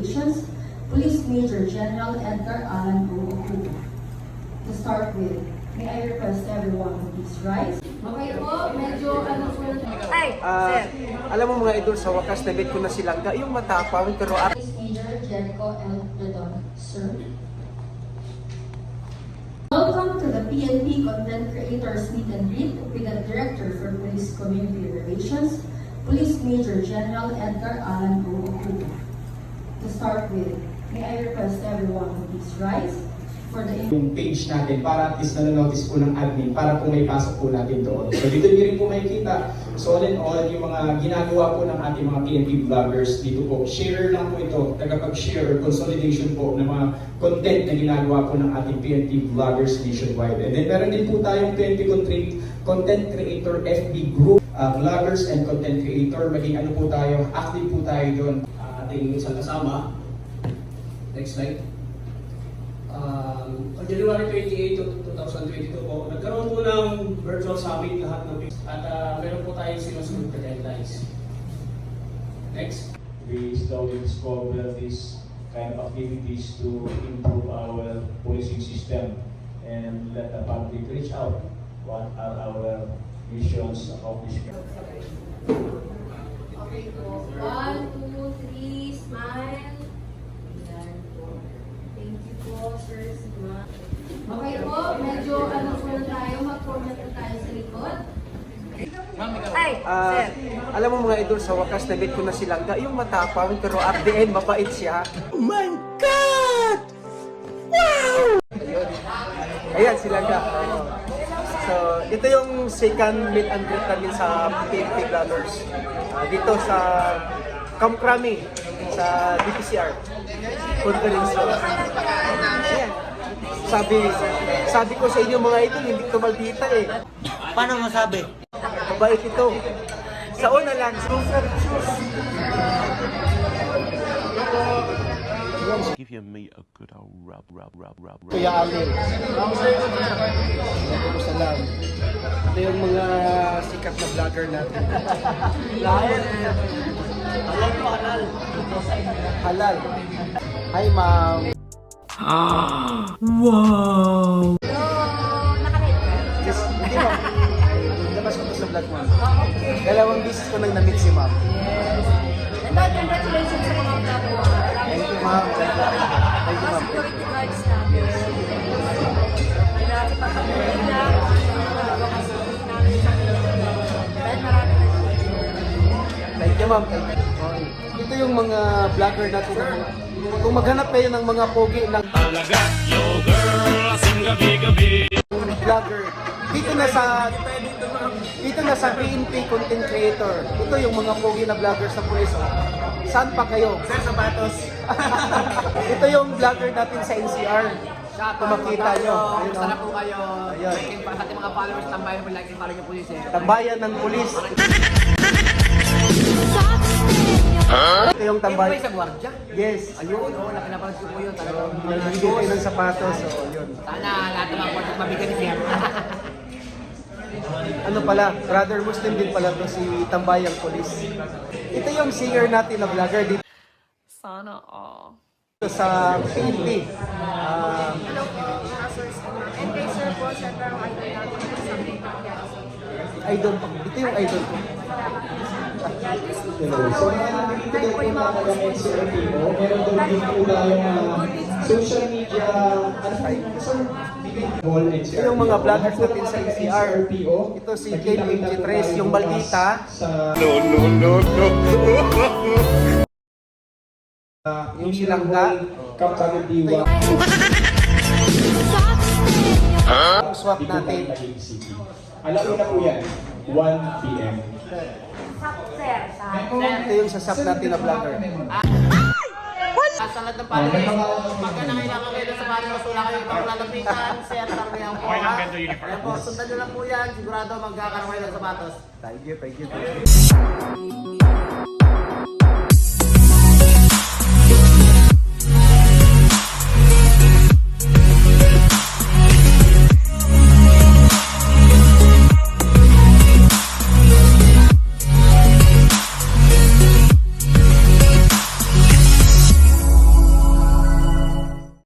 Relations, Police Major General Edgar Allan O. Oculo. To start with, may I request everyone to please rise? Okay po, medyo ano po Ay, sir. Alam mo mga idol, sa wakas na-bet ko na si Langga. Yung matapang pero Police Major Jericho L. Redon, sir. Welcome to the PNP Content Creators Meet and Greet with the Director for Police Community Relations, Police Major General Edgar Allan O. Oculo. To start with, may I request everyone to please rise for the yung page natin para at least nanonotice po ng admin para po may pasok po natin doon. So dito niyo rin po makikita, so all in all, yung mga ginagawa po ng ating mga PNP vloggers dito po. Share lang po ito, tagapag-share or consolidation po ng mga content na ginagawa po ng ating PNP vloggers nationwide. And then meron din po tayong PNP Content Creator FB group, vloggers and content creator. Maging ano po tayo, active po tayo doon. Ating isang kasama. Next slide. On January 28, 2022 po, nagkaroon po ng virtual summit lahat ng at meron po tayong sinusunod na guidelines. Next. We slowly discover these kind of activities to improve our policing system and let the public reach out what are our missions, accomplishments. Okay po. 1, 2, 3, smile. Yan po. Thank you po, Sir Sigma. Okay po, medyo ano po tayo, mag-format po tayo sa likod. Ay, sir. alam mo mga idol, sa wakas na-bet ko na si Langga. Yung matapang pero at the end, mabait siya. Oh my God! Wow! Ayun. Ayan si Langga. So, ito yung second meet and greet namin sa PNP Vloggers. Dito sa Camp Crami, sa DPCR. Conference room. Ayan. Sabi ko sa inyo mga idol, hindi ito maldita eh. Paano masabi? Mabait ito. Sa una lang, Give your meat a good old rub. Kuya Alin. Kumusta lang? Ito yung mga sikat na vlogger natin. Halal. Hi, ma'am. Hello, nakalit ka? Yes, hindi ma'am. Labas ko to sa vlog, ma'am. Okay. Dalawang bisis ko nang na-meet si ma'am. Yes. And congratulations sa mga vlog mo. Thank you, ma'am. Thank you, Mga ma'am. security guards natin. Grabe pa kami na dahil marami na Thank you, ma'am. Ito yung mga vlogger natin. Kung maghanap kayo ng mga pogi ng vlogger, dito na sa PNP Content Creator. Ito yung mga pogi na vlogger sa pulis. Saan pa kayo? Sir, sapatos. Ito yung vlogger natin sa NCR. Kung makita nyo. Ayun, Sana oh. po kayo. Ayun. Like and sa ating mga followers, tambayan po like and follow yung police eh. Tambayan ng pulis. Ito yung Kayo tambayan. sa gwardiya? Yes. Ayun, oo, napinapansin ko po yun. Talagang mga Nagbibigay tayo ng sapatos. So, yun. Sana lahat ng mga gwardiya mabigan ni Sir. Ano pala, brother Muslim din pala to si Tambayang Pulis. Ito yung singer natin na vlogger dito Sana all. sa PNP. Hello po, mga source ko. And kay Sir po, syempre ang idol natin sa something Idol ko. Ito yung idol ko. So, dito po yung mga NCRP mo. Meron doon din po tayong social media, Ito yung mga vloggers natin sa NCR. Ito si Kim MG3, yung Maldita. Yung Silangga. Kapatid Diwa. Yung swap natin. Alauna po yan, 1 p.m. Ito yung sasap natin na vlogger. Sa lahat ng followers, pagka nangailangan kayo ng sapatos, wala kayo itong lalapitan, Sir, taramihan po ha. Ayan po, sundan nyo lang po yan, sigurado magkakaroon kayo ng sapatos. Thank you.